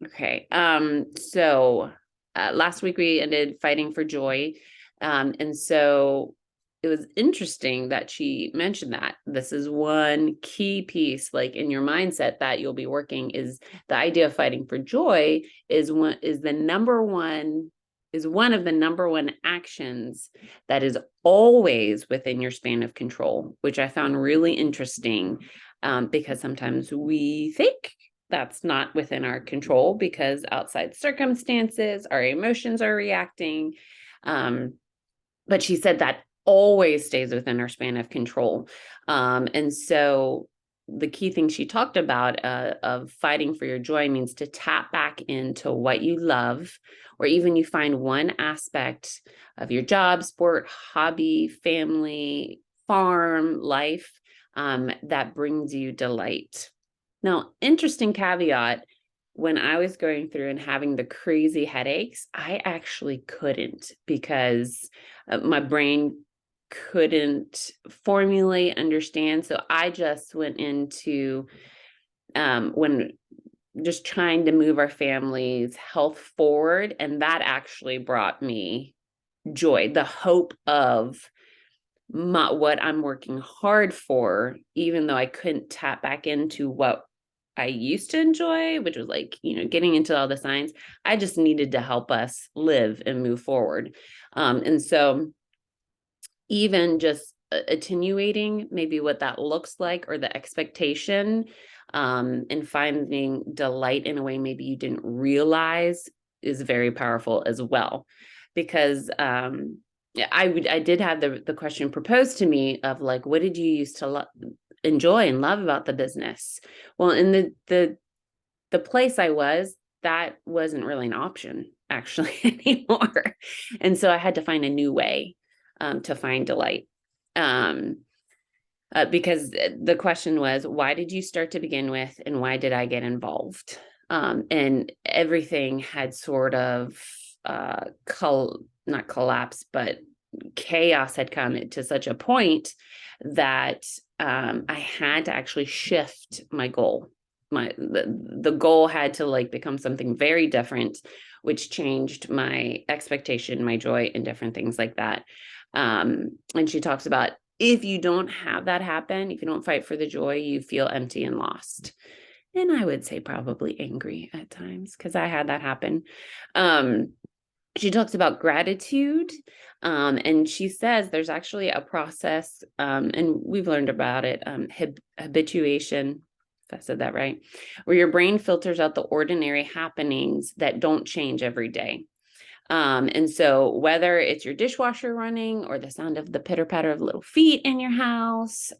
Okay. So last week we ended fighting for joy. And so it was interesting that she mentioned that this is one key piece, like in your mindset that you'll be working, is the idea of fighting for joy is one of the number one actions that is always within your span of control, which I found really interesting, because sometimes we think that's not within our control because outside circumstances, our emotions are reacting. But she said that always stays within our span of control. And so the key thing she talked about, of fighting for your joy, means to tap back into what you love, or even you find one aspect of your job, sport, hobby, family, farm, life, that brings you delight. Now, interesting caveat, when I was going through and having the crazy headaches, I actually couldn't, because my brain couldn't formulate, understand. So I just went into, when just trying to move our family's health forward. And that actually brought me joy, the hope of what I'm working hard for, even though I couldn't tap back into what I used to enjoy, which was like, getting into all the science. I just needed to help us live and move forward. And so even just attenuating maybe what that looks like, or the expectation, and finding delight in a way maybe you didn't realize, is very powerful as well. Because I did have the question proposed to me of like, what did you used to enjoy and love about the business? Well, in the place I was, that wasn't really an option actually anymore. And so I had to find a new way, to find delight. Um, because the question was, why did you start to begin with, and why did I get involved? And everything had sort of not collapsed, but chaos had come to such a point that I had to actually shift my goal. The goal had to like become something very different, which changed my expectation, my joy, and different things like that. And she talks about, if you don't have that happen, if you don't fight for the joy, you feel empty and lost. And I would say probably angry at times, because I had that happen. She talks about gratitude, and she says there's actually a process, and we've learned about it, habituation, if I said that right, where your brain filters out the ordinary happenings that don't change every day. And so whether it's your dishwasher running, or the sound of the pitter patter of little feet in your house,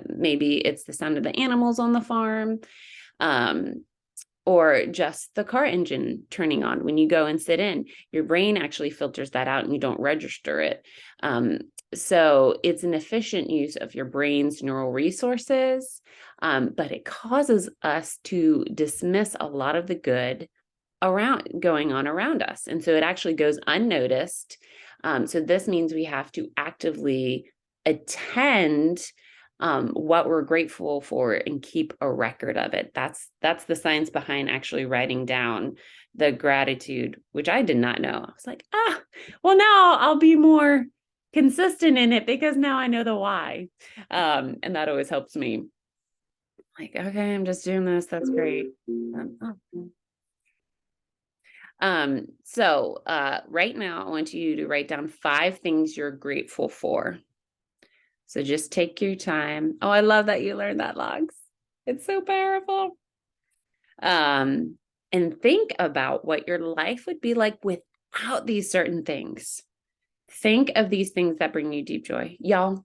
maybe it's the sound of the animals on the farm, um, or just the car engine turning on when you go and sit in, your brain actually filters that out and you don't register it. So it's an efficient use of your brain's neural resources, but it causes us to dismiss a lot of the good going on around us. And so it actually goes unnoticed. So this means we have to actively attend, what we're grateful for, and keep a record of it. That's the science behind actually writing down the gratitude, which I did not know. I was like, well, now I'll be more consistent in it, because now I know the why. And that always helps me. Like, okay, I'm just doing this. That's great. So right now I want you to write down 5 things you're grateful for. So just take your time. Oh, I love that you learned that, Logs. It's so powerful. And think about what your life would be like without these certain things. Think of these things that bring you deep joy. Y'all,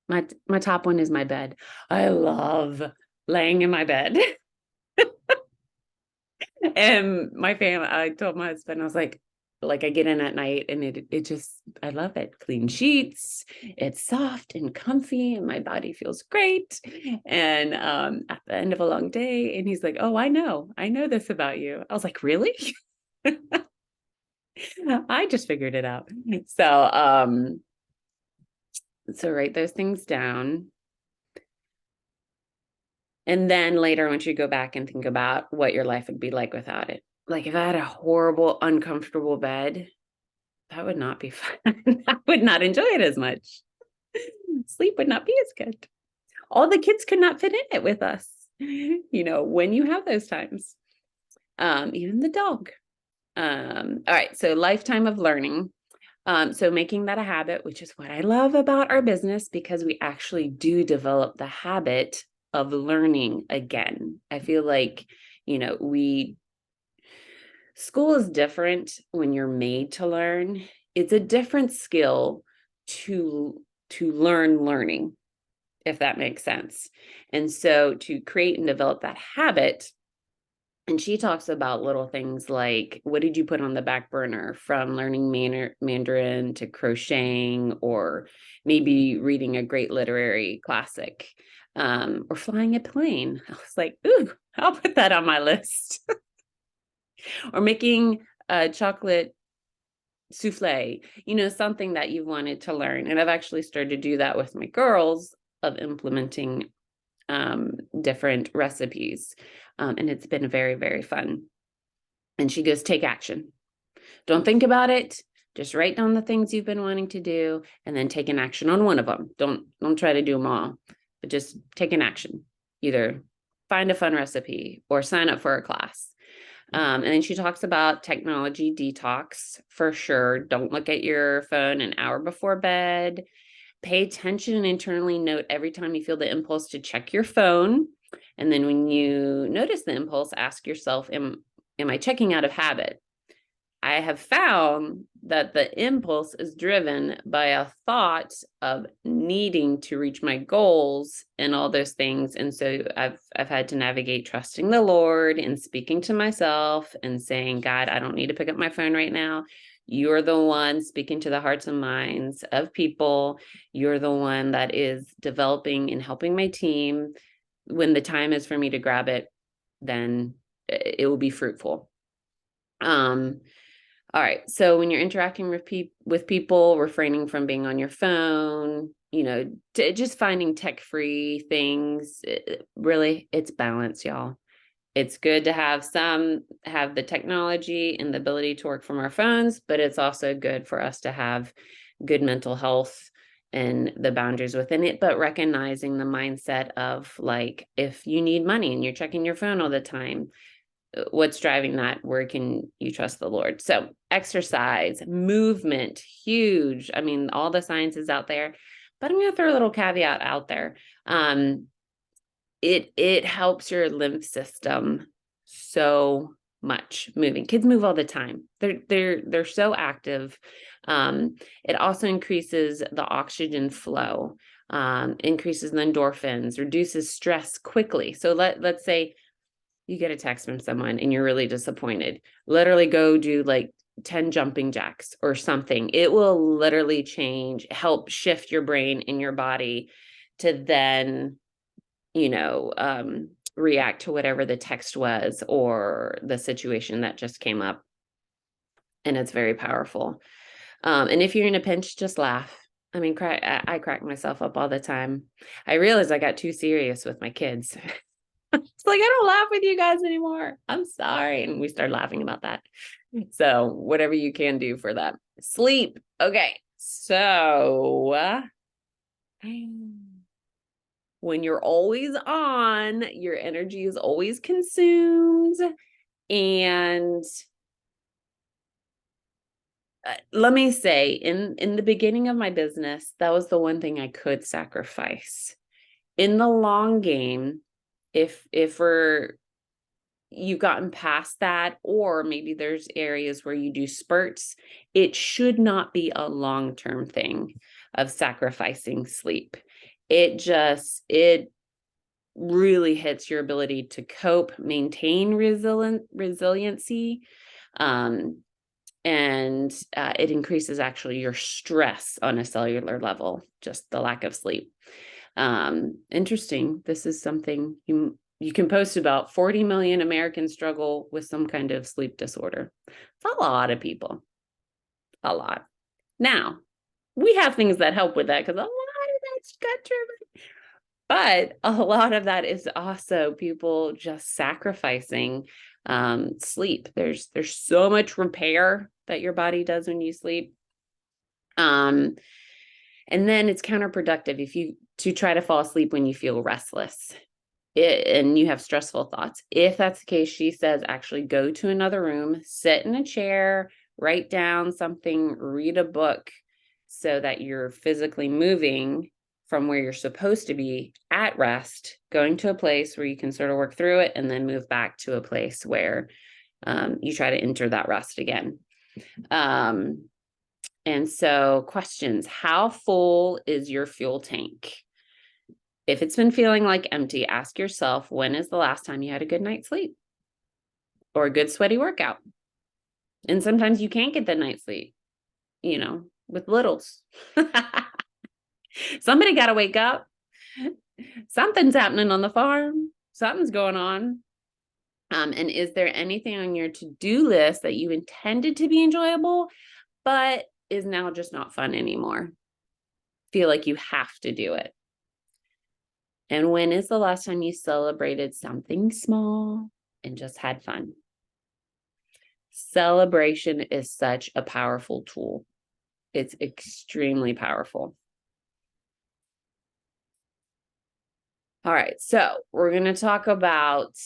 my top one is my bed. I love laying in my bed. And my family, I told my husband, I was like I get in at night and it just, I love it. Clean sheets, it's soft and comfy, and my body feels great. And at the end of a long day, and he's like, oh, I know this about you. I was like, really? I just figured it out. So write those things down. And then later, once you go back and think about what your life would be like without it. Like if I had a horrible, uncomfortable bed, that would not be fun. I would not enjoy it as much. Sleep would not be as good. All the kids could not fit in it with us, when you have those times. Even the dog. All right, so lifetime of learning. So making that a habit, which is what I love about our business, because we actually do develop the habit of learning again. I feel like, school is different when you're made to learn. It's a different skill to learn learning, if that makes sense. And so to create and develop that habit, and she talks about little things like, what did you put on the back burner from learning Mandarin to crocheting, or maybe reading a great literary classic, or flying a plane. I was like, ooh, I'll put that on my list. Or making a chocolate souffle, something that you wanted to learn. And I've actually started to do that with my girls, of implementing different recipes. And it's been very, very fun. And she goes, take action. Don't think about it. Just write down the things you've been wanting to do and then take an action on one of them. Don't try to do them all, but just take an action. Either find a fun recipe or sign up for a class. And then she talks about technology detox for sure. Don't look at your phone an hour before bed. Pay attention and internally note every time you feel the impulse to check your phone. And then when you notice the impulse, ask yourself, am I checking out of habit? I have found that the impulse is driven by a thought of needing to reach my goals and all those things. And so I've had to navigate trusting the Lord and speaking to myself and saying, God, I don't need to pick up my phone right now. You're the one speaking to the hearts and minds of people. You're the one that is developing and helping my team. When the time is for me to grab it, then it will be fruitful. All right. So when you're interacting with people, refraining from being on your phone, just finding tech-free things, really, it's balance, y'all. It's good to have the technology and the ability to work from our phones, but it's also good for us to have good mental health and the boundaries within it, but recognizing the mindset of like, if you need money and you're checking your phone all the time, what's driving that? Where can you trust the Lord? So exercise, movement, huge. I mean, all the science is out there, but I'm going to throw a little caveat out there. It helps your lymph system so much. Moving, kids move all the time. They're so active. It also increases the oxygen flow, increases the endorphins, reduces stress quickly. So let's say you get a text from someone and you're really disappointed. Literally go do like 10 jumping jacks or something. It will literally help shift your brain and your body to then, react to whatever the text was or the situation that just came up. And it's very powerful. And if you're in a pinch, just laugh. I mean, I crack myself up all the time. I realized I got too serious with my kids. It's like, I don't laugh with you guys anymore. I'm sorry. And we started laughing about that. So whatever you can do for that. Sleep. Okay. So when you're always on, your energy is always consumed. And let me say, in the beginning of my business, that was the one thing I could sacrifice. In the long game, if you've gotten past that, or maybe there's areas where you do spurts, it should not be a long-term thing of sacrificing sleep. It really hits your ability to cope, maintain resiliency, and it increases actually your stress on a cellular level, just the lack of sleep. Interesting. This is something you can post about. 40 million Americans struggle with some kind of sleep disorder. It's a lot of people. A lot. Now, we have things that help with that because a lot of that's gut driven. But a lot of that is also people just sacrificing sleep. There's so much repair that your body does when you sleep. And then it's counterproductive if you to try to fall asleep when you feel restless and you have stressful thoughts. If that's the case, she says actually go to another room, sit in a chair, write down something, read a book so that you're physically moving from where you're supposed to be at rest, going to a place where you can sort of work through it and then move back to a place where you try to enter that rest again. And so questions, how full is your fuel tank? If it's been feeling like empty, ask yourself, when is the last time you had a good night's sleep or a good sweaty workout? And sometimes you can't get the night's sleep, with littles. Somebody got to wake up. Something's happening on the farm. Something's going on. And is there anything on your to-do list that you intended to be enjoyable, but is now just not fun anymore? Feel like you have to do it. And when is the last time you celebrated something small and just had fun? Celebration is such a powerful tool. It's extremely powerful. All right, so we're going to talk about,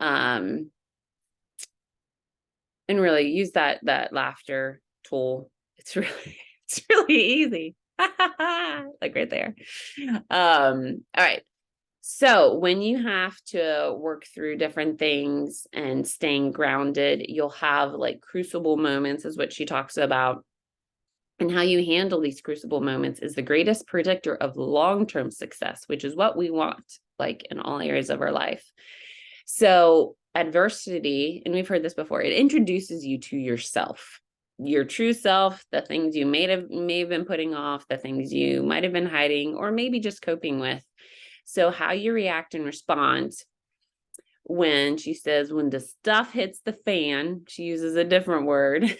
and really use that laughter tool. It's really easy. Like right there. All right. So when you have to work through different things and staying grounded, you'll have like crucible moments, is what she talks about. And how you handle these crucible moments is the greatest predictor of long-term success, which is what we want, like in all areas of our life. So adversity, and we've heard this before, it introduces you to yourself, your true self, the things you may have been putting off, the things you might have been hiding, or maybe just coping with. So how you react and respond when she says, when the stuff hits the fan, she uses a different word,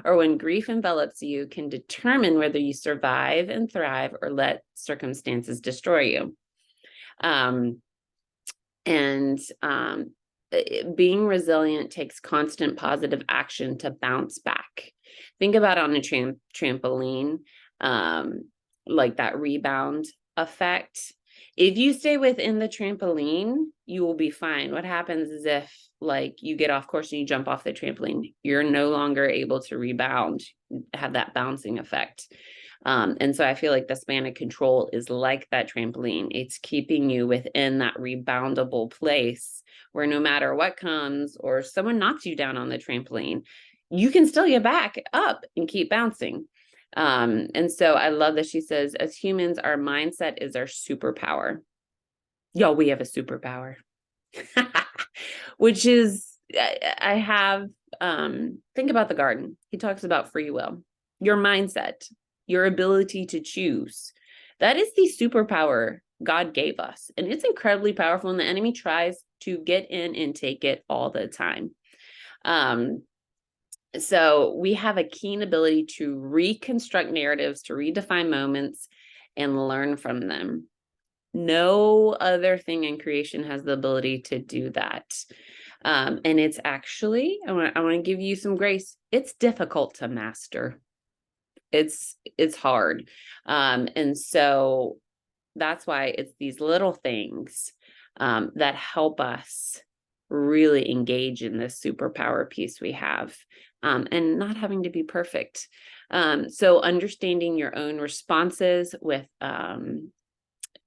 or when grief envelops you, can determine whether you survive and thrive or let circumstances destroy you. Being resilient takes constant positive action to bounce back. Think about it on a trampoline, like that rebound effect. If you stay within the trampoline, you will be fine. What happens is if like you get off course and you jump off the trampoline, you're no longer able to rebound, have that bouncing effect. And so I feel like the span of control is like that trampoline. It's keeping you within that reboundable place where no matter what comes or someone knocks you down on the trampoline, you can still get back up and keep bouncing. And so I love that she says, as humans, our mindset is our superpower. Yo, we have a superpower, which is, I have, think about the garden. He talks about free will, your mindset, your ability to choose. That is the superpower God gave us. And it's incredibly powerful. And the enemy tries to get in and take it all the time. So we have a keen ability to reconstruct narratives, to redefine moments and learn from them. No other thing in creation has the ability to do that. And it's actually, I want to give you some grace. It's difficult to master. It's hard. And so that's why it's these little things that help us really engage in this superpower piece we have, and not having to be perfect. So understanding your own responses with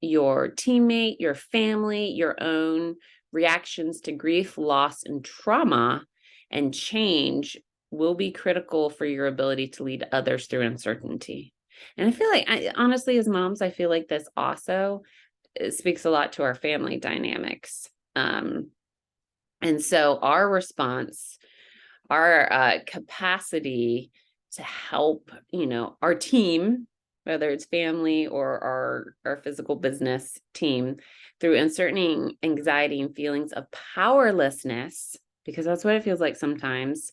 your teammate, your family, your own reactions to grief, loss, and trauma and change will be critical for your ability to lead others through uncertainty. And I feel like, honestly, as moms, I feel like this also speaks a lot to our family dynamics. And so our response, our capacity to help, our team, whether it's family or our physical business team, through uncertainty, anxiety, and feelings of powerlessness, because that's what it feels like sometimes.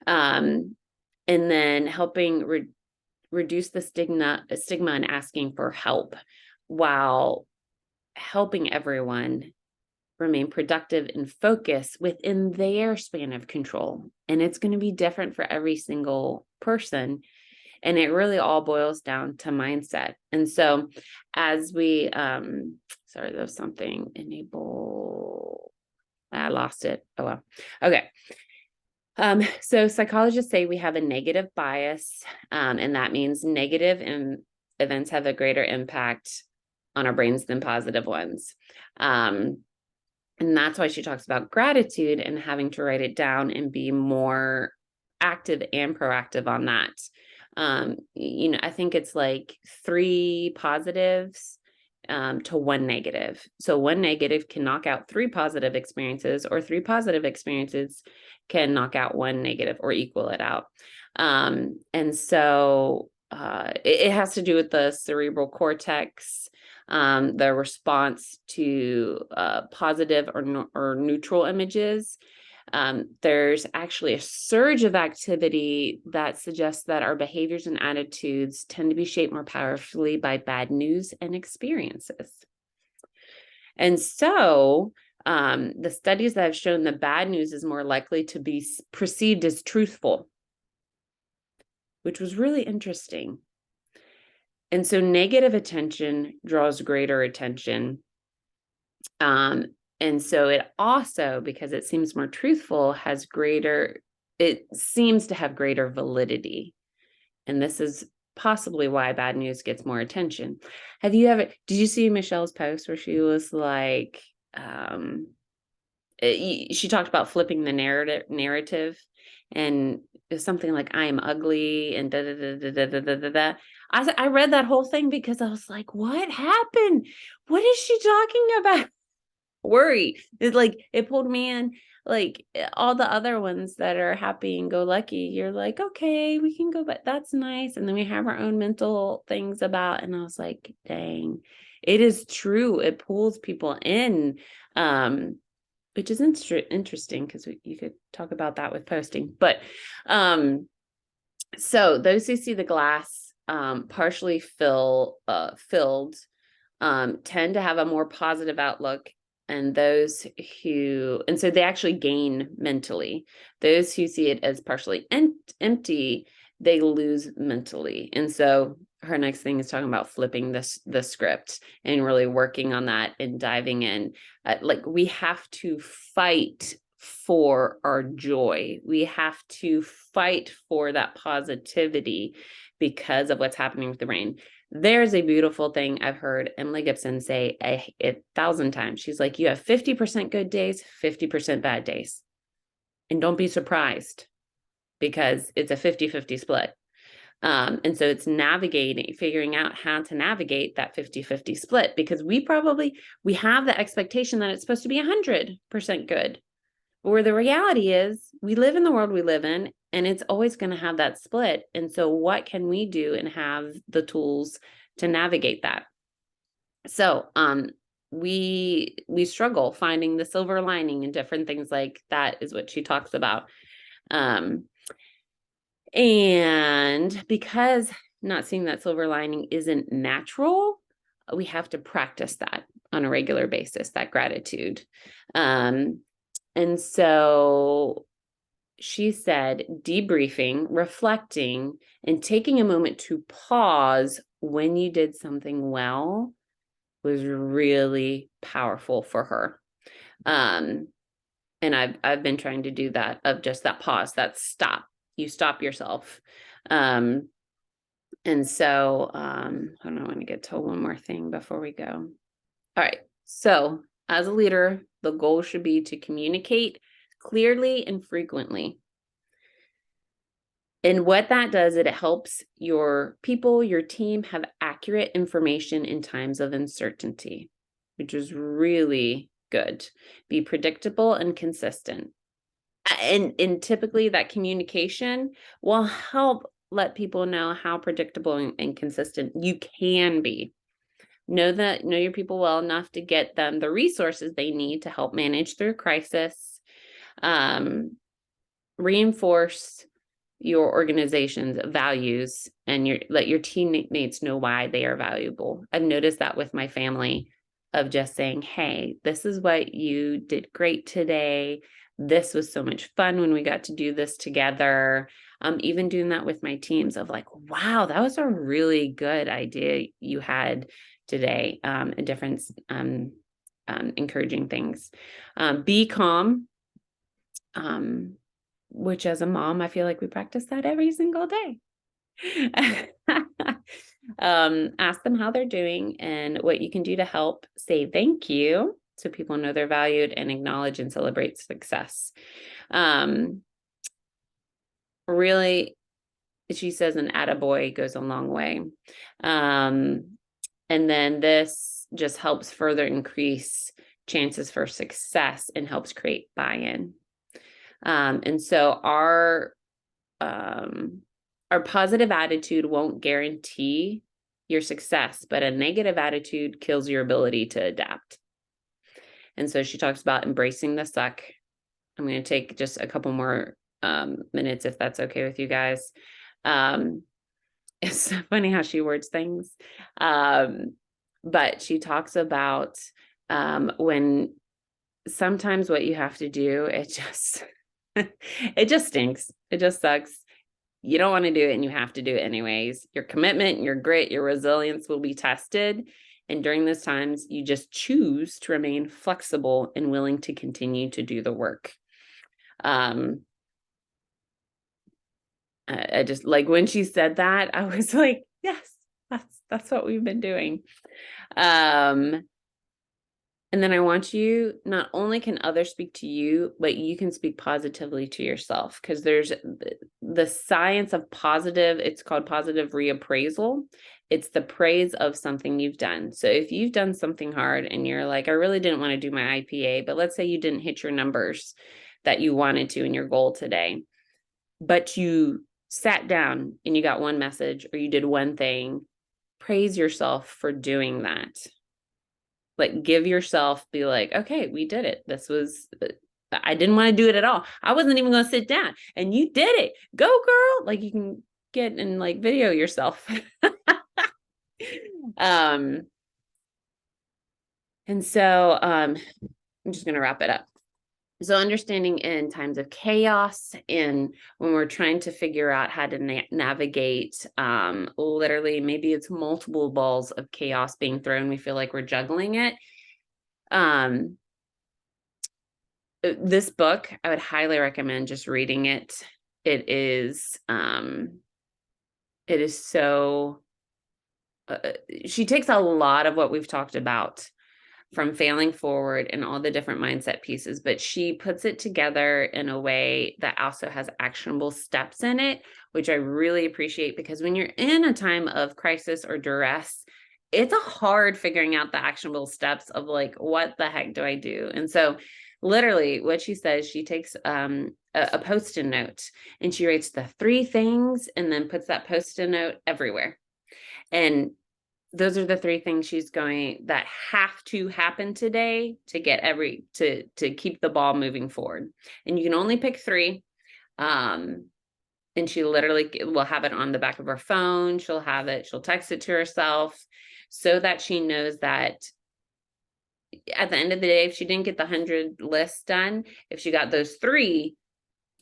And then helping reduce the stigma and asking for help while helping everyone remain productive and focus within their span of control. And it's going to be different for every single person. And it really all boils down to mindset. And so as we, sorry, there's something enable, I lost it. Oh, well. Okay. So psychologists say we have a negative bias, and that means negative events have a greater impact on our brains than positive ones. And that's why she talks about gratitude and having to write it down and be more active and proactive on that. I think it's like 3 positives to 1 negative. So 1 negative can knock out 3 positive experiences, or 3 positive experiences can knock out 1 negative or equal it out. And so it has to do with the cerebral cortex, the response to positive or neutral images. There's actually a surge of activity that suggests that our behaviors and attitudes tend to be shaped more powerfully by bad news and experiences. And so the studies that have shown the bad news is more likely to be perceived as truthful, which was really interesting. And so negative attention draws greater attention. And so it also, because it seems more truthful, it seems to have greater validity. And this is possibly why bad news gets more attention. Did you see Michelle's post where she was like, she talked about flipping the narrative, and it was something like, I am ugly and da da da da da da da da. I read that whole thing because I was like, what happened? What is she talking about? Worry. It pulled me in. Like all the other ones that are happy and go lucky, you're like, okay, we can go, but that's nice. And then we have our own mental things about, and I was like, dang, it is true. It pulls people in. Which is interesting because you could talk about that with posting. But so those who see the glass partially filled tend to have a more positive outlook, and so they actually gain mentally. Those who see it as partially empty, they lose mentally. And so her next thing is talking about flipping the script and really working on that and diving in. We have to fight for our joy. We have to fight for that positivity because of what's happening with the brain. There's a beautiful thing I've heard Emily Gibson say 1,000 times. She's like, you have 50% good days, 50% bad days. And don't be surprised, because it's a 50-50 split. And so it's figuring out how to navigate that 50-50 split, because we have the expectation that it's supposed to be 100% good. Where the reality is, we live in the world we live in, and it's always going to have that split. And so what can we do and have the tools to navigate that? So we struggle finding the silver lining and different things like that is what she talks about. And because not seeing that silver lining isn't natural, we have to practice that on a regular basis, that gratitude. And so she said, debriefing, reflecting, and taking a moment to pause when you did something well was really powerful for her. And I've been trying to do that, of just that pause, that stop. You stop yourself. And so, hold on, I want to get to one more thing before we go. All right. So as a leader, the goal should be to communicate clearly and frequently. And what that does, it helps your people, your team have accurate information in times of uncertainty, which is really good. Be predictable and consistent. And typically that communication will help let people know how predictable and consistent you can be. Know your people well enough to get them the resources they need to help manage through crisis. Reinforce your organization's values, and let your teammates know why they are valuable. I've noticed that with my family. of just saying, hey, this is what you did great today. This was so much fun when we got to do this together. Even doing that with my teams of like, wow, that was a really good idea you had today. And different encouraging things. Be calm, which as a mom, I feel like we practice that every single day. Ask them how they're doing and what you can do to help. Say thank you so people know they're valued, and acknowledge and celebrate success. Really, she says an attaboy goes a long way. And then this just helps further increase chances for success and helps create buy-in. And so our positive attitude won't guarantee your success, but a negative attitude kills your ability to adapt. And so she talks about embracing the suck. I'm going to take just a couple more minutes, if that's okay with you guys. It's funny how she words things. But she talks about when sometimes what you have to do, it just stinks. It just sucks. You don't want to do it and you have to do it anyways. Your commitment, your grit, your resilience will be tested. And during those times, you just choose to remain flexible and willing to continue to do the work. I just like when she said that, I was like, yes, that's what we've been doing. And then I want you, not only can others speak to you, but you can speak positively to yourself, because there's the science of positive, it's called positive reappraisal. It's the praise of something you've done. So if you've done something hard and you're like, I really didn't want to do my IPA, but let's say you didn't hit your numbers that you wanted to in your goal today, but you sat down and you got one message or you did one thing, praise yourself for doing that. Like give yourself, be like, okay, we did it. This was, I didn't want to do it at all. I wasn't even going to sit down and you did it. Go girl. Like you can get and like video yourself. And so I'm just going to wrap it up. So understanding in times of chaos and when we're trying to figure out how to navigate, literally, maybe it's multiple balls of chaos being thrown. We feel like we're juggling it. This book, I would highly recommend just reading it. It is so, she takes a lot of what we've talked about from failing forward and all the different mindset pieces, but she puts it together in a way that also has actionable steps in it, which I really appreciate, because when you're in a time of crisis or duress, it's a hard figuring out the actionable steps of like, what the heck do I do? And so literally what she says, she takes a Post-it note and she writes the 3 things and then puts that Post-it note everywhere. And those are the 3 things she's going that have to happen today to get to keep the ball moving forward. And you can only pick 3. And she literally will have it on the back of her phone. She'll text it to herself so that she knows that at the end of the day, if she didn't get the 100 lists done, if she got those 3,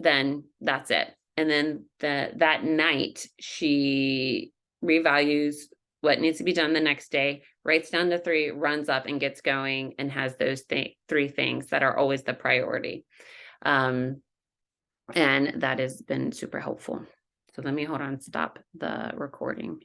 then that's it. And then that night she revalues what needs to be done the next day, writes down the 3, runs up and gets going, and has those 3 things that are always the priority. And that has been super helpful. So let me stop the recording.